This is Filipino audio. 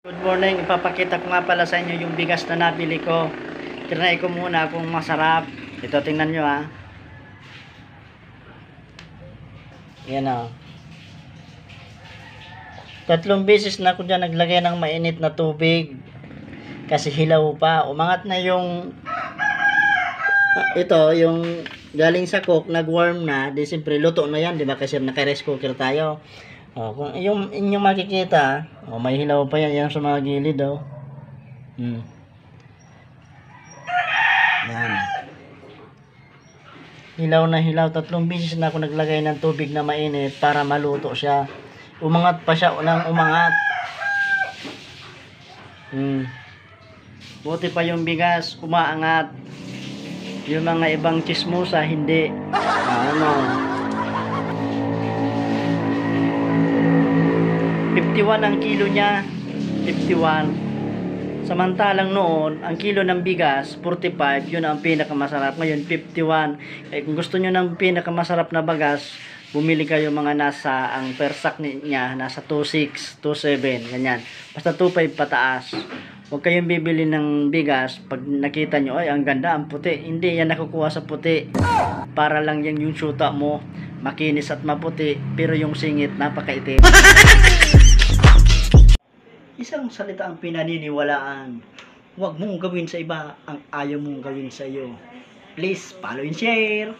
Good morning, ipapakita ko nga pala sa inyo yung bigas na nabili ko. Trinay ko muna kung masarap. Ito, tingnan nyo ha. Yan o. 3 beses na ako dyan naglagay ng mainit na tubig. Kasi hilaw pa. Umangat na yung ito, yung galing sa cook, nag-warm na. Di siyempre, luto na yan, di ba? Kasi naka-rice cooker tayo. Oh, kung yung inyong makikita, oh, may hilaw pa yan sa mga gilid, oh. Yan. Hilaw na hilaw. 3 beses na ako naglagay ng tubig na mainit para maluto siya. Umangat pa siya ng umangat. Buti pa yung bigas, umaangat. Yung mga ibang chismosa, hindi. Ano? 51 ang kilo niya. 51. Samantalang noon, ang kilo ng bigas, 45. Yun ang pinakamasarap. Ngayon, 51. Eh, kung gusto nyo ng pinakamasarap na bagas, bumili kayo mga nasa, ang persak niya, nasa 2.6, 2.7, ganyan. Basta 2.5 pataas. Huwag kayong bibili ng bigas, pag nakita nyo, ay, ang ganda, ang puti. Hindi yan nakukuha sa puti. Para lang yan yung syuta mo, makinis at maputi, pero yung singit, napakaitim. Isang salita ang pinaniniwalaan. Huwag mong gawin sa iba ang ayaw mong gawin sa iyo. Please, follow and share.